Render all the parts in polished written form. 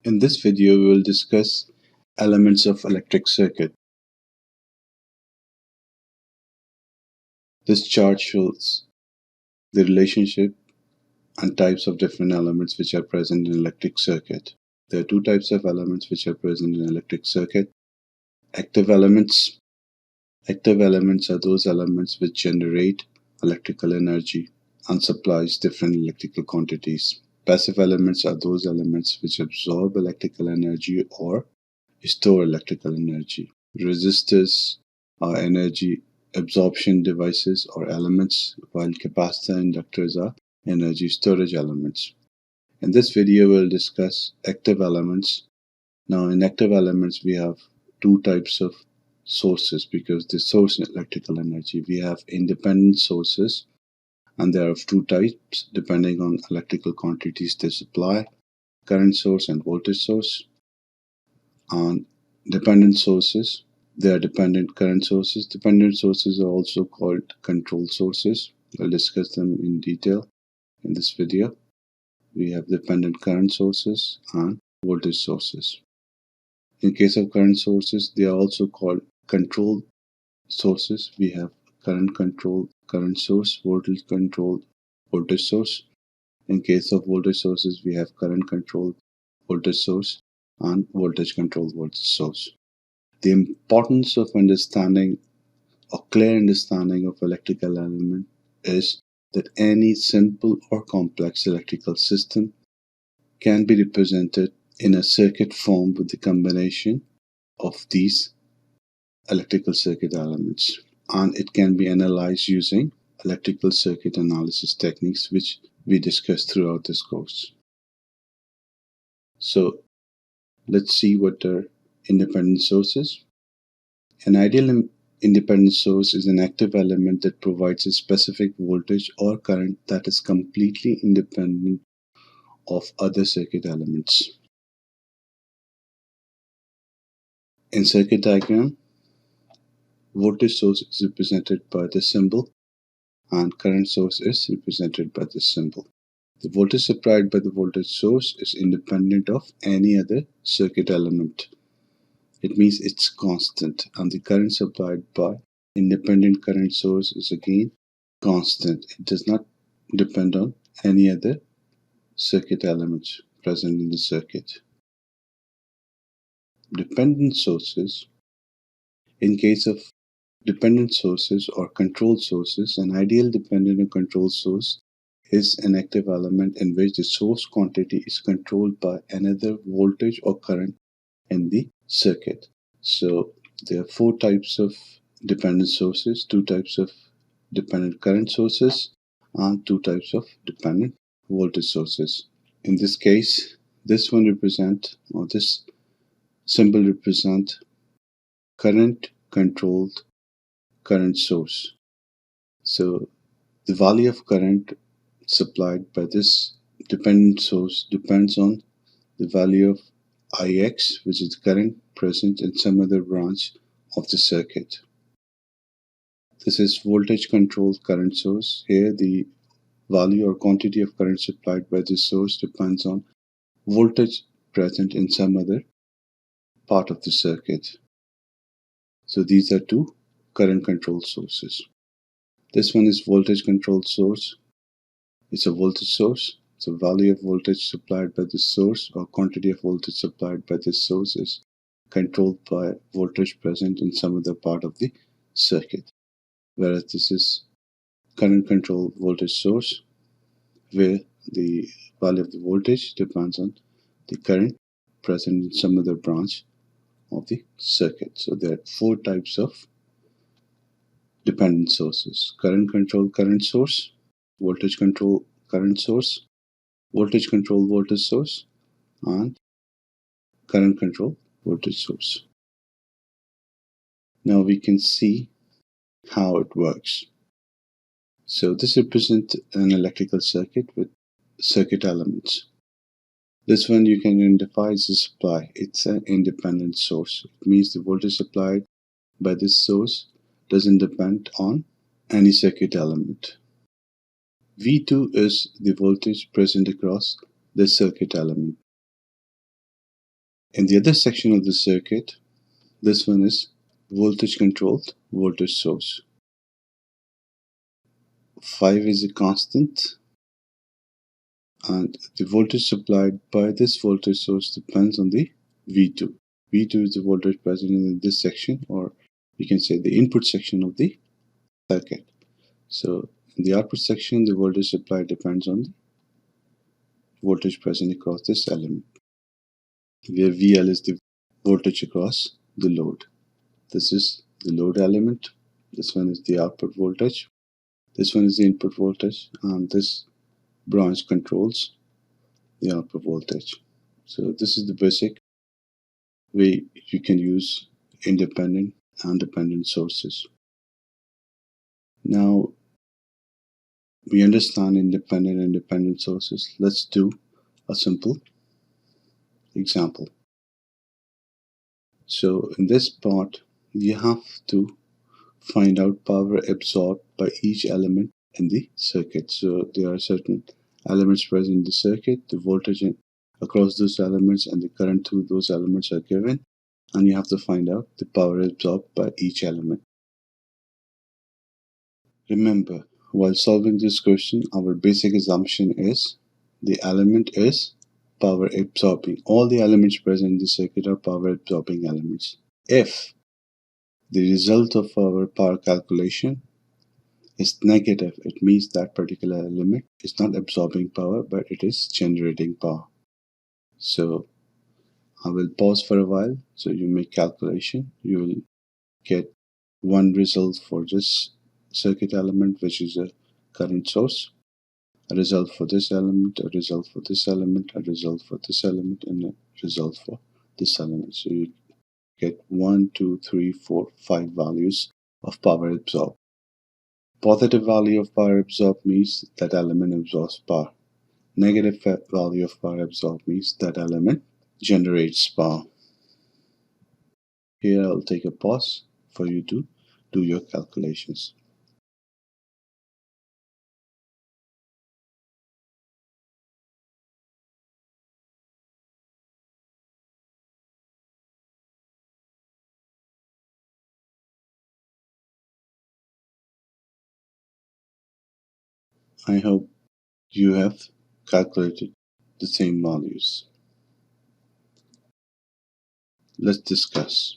In this video, we will discuss elements of electric circuit. This chart shows the relationship and types of different elements which are present in electric circuit. There are two types of elements which are present in electric circuit. Active elements. Active elements are those elements which generate electrical energy and supplies different electrical quantities. Passive elements are those elements which absorb electrical energy or store electrical energy. Resistors are energy absorption devices or elements, while capacitor inductors are energy storage elements. In this video, we'll discuss active elements. Now, in active elements, we have two types of sources because they source electrical energy. We have independent sources, and there are two types depending on electrical quantities they supply: current source and voltage source. On dependent sources, they are dependent current sources. Dependent sources are also called control sources. We'll discuss them in detail in this video. We have dependent current sources and voltage sources. In case of current sources, they are also called control sources. We have current controlled current source, voltage controlled voltage source. In case of voltage sources, we have current controlled voltage source and voltage controlled voltage source. The importance of understanding or clear understanding of electrical element is that any simple or complex electrical system can be represented in a circuit form with the combination of these electrical circuit elements, and it can be analyzed using electrical circuit analysis techniques which we discussed throughout this course. So let's see what are independent sources. An ideal independent source is an active element that provides a specific voltage or current that is completely independent of other circuit elements. In circuit diagram, voltage source is represented by this symbol and current source is represented by this symbol. The voltage supplied by the voltage source is independent of any other circuit element. It means it's constant, and the current supplied by independent current source is again constant. It does not depend on any other circuit elements present in the circuit. Dependent sources. In case of dependent sources or controlled sources, an ideal dependent or controlled source is an active element in which the source quantity is controlled by another voltage or current in the circuit. So there are four types of dependent sources, two types of dependent current sources, and two types of dependent voltage sources. In this case, this one represent, or this symbol represent current controlled current source. So the value of current supplied by this dependent source depends on the value of Ix, which is the current present in some other branch of the circuit. This is voltage controlled current source. Here the value or quantity of current supplied by this source depends on voltage present in some other part of the circuit. So these are two current controlled sources. This one is voltage controlled source. It's a voltage source. So value of voltage supplied by this source or quantity of voltage supplied by this source is controlled by voltage present in some other part of the circuit. Whereas this is current controlled voltage source, where the value of the voltage depends on the current present in some other branch of the circuit. So there are four types of dependent sources: current controlled current source, voltage controlled current source, voltage controlled voltage source, and current controlled voltage source. Now we can see how it works. So this represents an electrical circuit with circuit elements. This one you can identify as a supply. It's an independent source. It means the voltage supplied by this source doesn't depend on any circuit element. V2 is the voltage present across this circuit element. In the other section of the circuit, this one is voltage controlled voltage source. 5 is a constant, and the voltage supplied by this voltage source depends on the V2. V2 is the voltage present in this section, or we can say the input section of the circuit. So in the output section, the voltage supply depends on the voltage present across this element, where VL is the voltage across the load. This is the load element. This one is the output voltage. This one is the input voltage, and this branch controls the output voltage. So this is the basic way you can use independent and dependent sources. Now we understand independent and dependent sources. Let's do a simple example. So in this part, you have to find out power absorbed by each element in the circuit. So there are certain elements present in the circuit, the voltage across those elements and the current through those elements are given, and you have to find out the power absorbed by each element. Remember, while solving this question, our basic assumption is the element is power absorbing. All the elements present in the circuit are power absorbing elements. If the result of our power calculation is negative, it means that particular element is not absorbing power, but it is generating power. So I will pause for a while so you make calculation. You will get one result for this circuit element, which is a current source, a result for this element, a result for this element, a result for this element, and a result for this element. So you get 1, 2, 3, 4, 5 values of power absorbed. Positive value of power absorbed means that element absorbs power. Negative value of power absorbed means that element generates power. Here I'll take a pause for you to do your calculations. I hope you have calculated the same values. Let's discuss.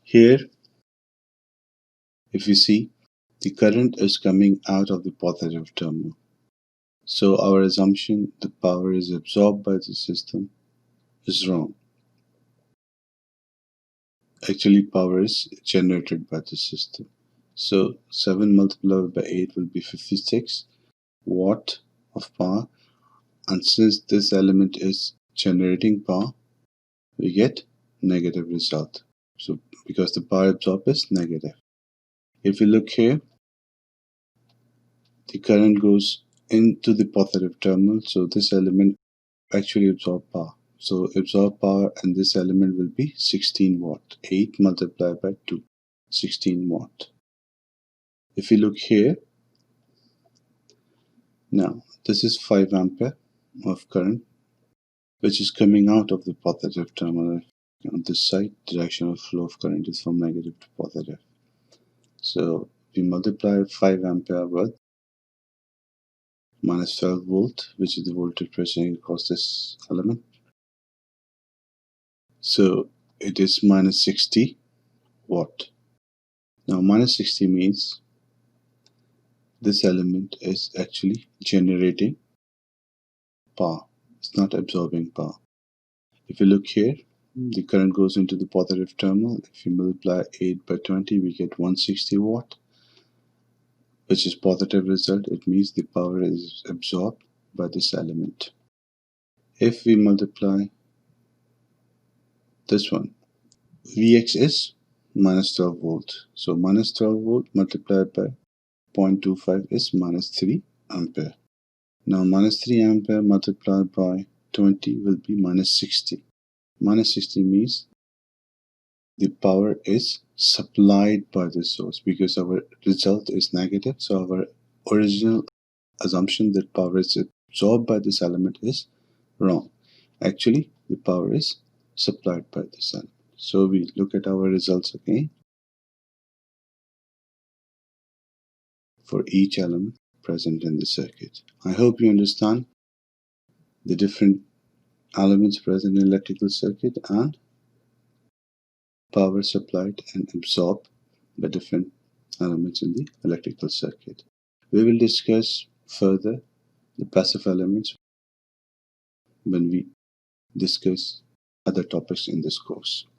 Here, if you see, the current is coming out of the positive terminal. So our assumption the power is absorbed by the system is wrong. Actually, power is generated by the system. So 7 multiplied by 8 will be 56 watt of power, and since this element is generating power, we get negative result. So because the power absorbed is negative. If you look here, the current goes into the positive terminal, so this element actually absorb power. So absorb power and this element will be 16 watt. 8 multiplied by 2, 16 watt. If you look here, now this is 5 ampere of current which is coming out of the positive terminal. On this side, direction of flow of current is from negative to positive. So we multiply 5 ampere with minus 12 volt, which is the voltage present across this element. So it is minus 60 watt. Now minus 60 means this element is actually generating power. It's not absorbing power. If you look here, the current goes into the positive terminal. If you multiply 8 by 20, we get 160 watt, which is positive result. It means the power is absorbed by this element. If we multiply this one, Vx is minus 12 volt. So minus 12 volt multiplied by 0.25 is minus 3 ampere. Now minus 3 ampere multiplied by 20 will be minus 60. Minus 60 means the power is supplied by the source because our result is negative. So our original assumption that power is absorbed by this element is wrong. Actually, the power is supplied by this element. So we look at our results again for each element present in the circuit. I hope you understand the different elements present in electrical circuit and power supplied and absorbed by different elements in the electrical circuit. We will discuss further the passive elements when we discuss other topics in this course.